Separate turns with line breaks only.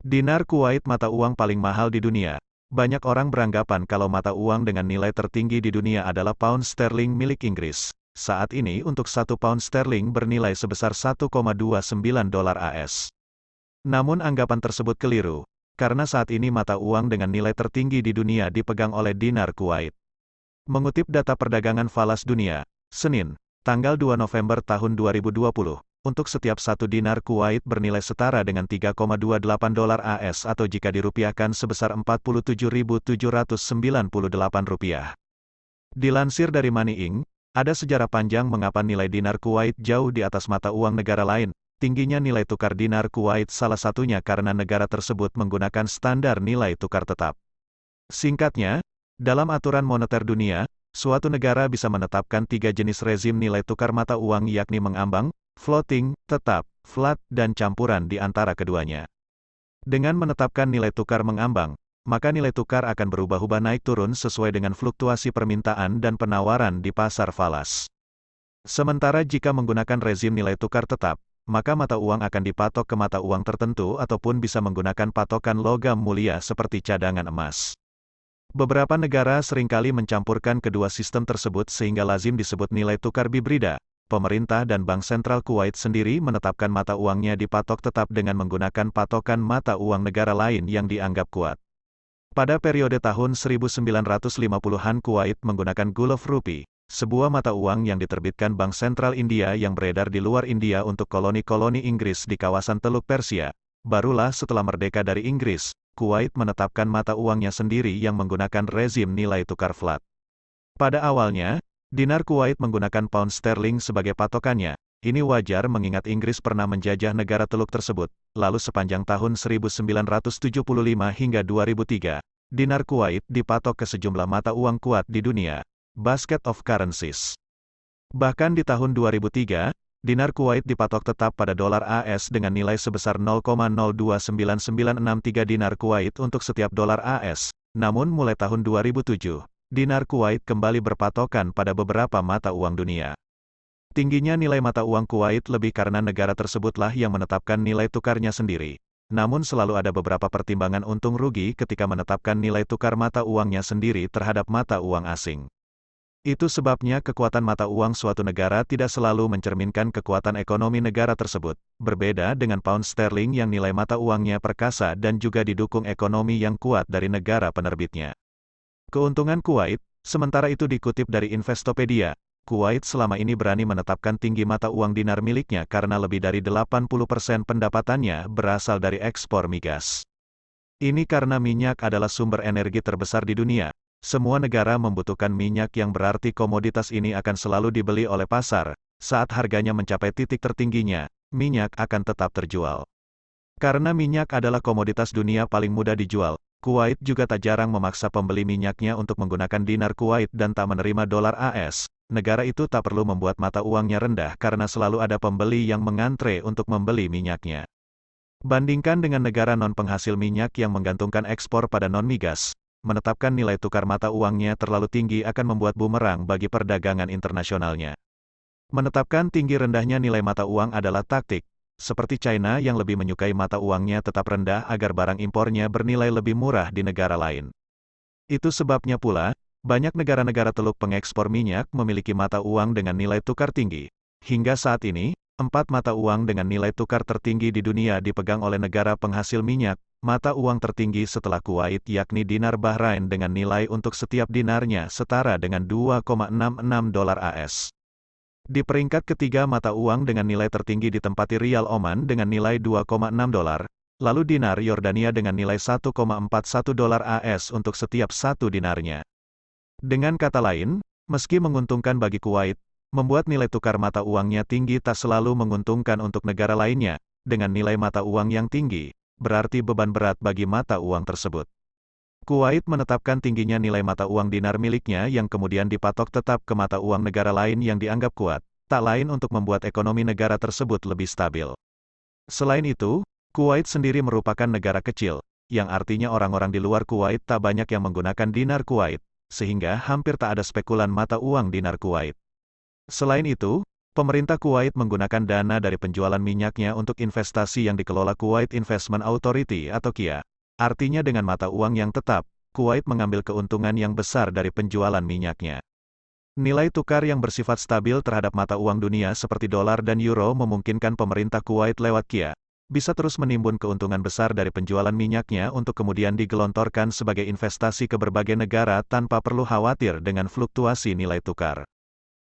Dinar Kuwait mata uang paling mahal di dunia. Banyak orang beranggapan kalau mata uang dengan nilai tertinggi di dunia adalah pound sterling milik Inggris. Saat ini untuk 1 pound sterling bernilai sebesar 1,29 dolar AS. Namun anggapan tersebut keliru, karena saat ini mata uang dengan nilai tertinggi di dunia dipegang oleh dinar Kuwait. Mengutip data perdagangan falas dunia, Senin, tanggal 2 November tahun 2020, untuk setiap 1 dinar Kuwait bernilai setara dengan 3,28 dolar AS atau jika dirupiahkan sebesar Rp47.798. Dilansir dari Money Inc., ada sejarah panjang mengapa nilai dinar Kuwait jauh di atas mata uang negara lain. Tingginya nilai tukar dinar Kuwait salah satunya karena negara tersebut menggunakan standar nilai tukar tetap. Singkatnya, dalam aturan moneter dunia, suatu negara bisa menetapkan 3 jenis rezim nilai tukar mata uang yakni mengambang, floating, tetap, flat, dan campuran di antara keduanya. Dengan menetapkan nilai tukar mengambang, maka nilai tukar akan berubah-ubah naik turun sesuai dengan fluktuasi permintaan dan penawaran di pasar falas. Sementara jika menggunakan rezim nilai tukar tetap, maka mata uang akan dipatok ke mata uang tertentu ataupun bisa menggunakan patokan logam mulia seperti cadangan emas. Beberapa negara seringkali mencampurkan kedua sistem tersebut sehingga lazim disebut nilai tukar hibrida. Pemerintah dan Bank Sentral Kuwait sendiri menetapkan mata uangnya dipatok tetap dengan menggunakan patokan mata uang negara lain yang dianggap kuat. Pada periode tahun 1950-an Kuwait menggunakan Gulf Rupee, sebuah mata uang yang diterbitkan Bank Sentral India yang beredar di luar India untuk koloni-koloni Inggris di kawasan Teluk Persia. Barulah setelah merdeka dari Inggris, Kuwait menetapkan mata uangnya sendiri yang menggunakan rezim nilai tukar flat. Pada awalnya, dinar Kuwait menggunakan pound sterling sebagai patokannya. Ini wajar mengingat Inggris pernah menjajah negara teluk tersebut. Lalu sepanjang tahun 1975 hingga 2003, dinar Kuwait dipatok ke sejumlah mata uang kuat di dunia, basket of currencies. Bahkan di tahun 2003, dinar Kuwait dipatok tetap pada dolar AS dengan nilai sebesar 0,029963 dinar Kuwait untuk setiap dolar AS. Namun mulai tahun 2007, dinar Kuwait kembali berpatokan pada beberapa mata uang dunia. Tingginya nilai mata uang Kuwait lebih karena negara tersebutlah yang menetapkan nilai tukarnya sendiri. Namun selalu ada beberapa pertimbangan untung rugi ketika menetapkan nilai tukar mata uangnya sendiri terhadap mata uang asing. Itu sebabnya kekuatan mata uang suatu negara tidak selalu mencerminkan kekuatan ekonomi negara tersebut, berbeda dengan pound sterling yang nilai mata uangnya perkasa dan juga didukung ekonomi yang kuat dari negara penerbitnya. Keuntungan Kuwait, sementara itu dikutip dari Investopedia, Kuwait selama ini berani menetapkan tinggi mata uang dinar miliknya karena lebih dari 80% pendapatannya berasal dari ekspor migas. Ini karena minyak adalah sumber energi terbesar di dunia. Semua negara membutuhkan minyak yang berarti komoditas ini akan selalu dibeli oleh pasar. Saat harganya mencapai titik tertingginya, minyak akan tetap terjual. Karena minyak adalah komoditas dunia paling mudah dijual, Kuwait juga tak jarang memaksa pembeli minyaknya untuk menggunakan dinar Kuwait dan tak menerima dolar AS. Negara itu tak perlu membuat mata uangnya rendah karena selalu ada pembeli yang mengantre untuk membeli minyaknya. Bandingkan dengan negara non-penghasil minyak yang menggantungkan ekspor pada non-migas, menetapkan nilai tukar mata uangnya terlalu tinggi akan membuat bumerang bagi perdagangan internasionalnya. Menetapkan tinggi rendahnya nilai mata uang adalah taktik, seperti China yang lebih menyukai mata uangnya tetap rendah agar barang impornya bernilai lebih murah di negara lain. Itu sebabnya pula, banyak negara-negara teluk pengekspor minyak memiliki mata uang dengan nilai tukar tinggi. Hingga saat ini, 4 mata uang dengan nilai tukar tertinggi di dunia dipegang oleh negara penghasil minyak. Mata uang tertinggi setelah Kuwait yakni dinar Bahrain dengan nilai untuk setiap dinarnya setara dengan 2,66 dolar AS. Di peringkat ketiga mata uang dengan nilai tertinggi ditempati rial Oman dengan nilai 2,6 dolar, lalu dinar Yordania dengan nilai 1,41 dolar AS untuk setiap satu dinarnya. Dengan kata lain, meski menguntungkan bagi Kuwait, membuat nilai tukar mata uangnya tinggi tak selalu menguntungkan untuk negara lainnya. Dengan nilai mata uang yang tinggi, berarti beban berat bagi mata uang tersebut. Kuwait menetapkan tingginya nilai mata uang dinar miliknya yang kemudian dipatok tetap ke mata uang negara lain yang dianggap kuat, tak lain untuk membuat ekonomi negara tersebut lebih stabil. Selain itu, Kuwait sendiri merupakan negara kecil, yang artinya orang-orang di luar Kuwait tak banyak yang menggunakan dinar Kuwait, sehingga hampir tak ada spekulan mata uang dinar Kuwait. Selain itu, Pemerintah Kuwait menggunakan dana dari penjualan minyaknya untuk investasi yang dikelola Kuwait Investment Authority atau KIA. Artinya dengan mata uang yang tetap, Kuwait mengambil keuntungan yang besar dari penjualan minyaknya. Nilai tukar yang bersifat stabil terhadap mata uang dunia seperti dolar dan euro memungkinkan pemerintah Kuwait lewat KIA bisa terus menimbun keuntungan besar dari penjualan minyaknya untuk kemudian digelontorkan sebagai investasi ke berbagai negara tanpa perlu khawatir dengan fluktuasi nilai tukar.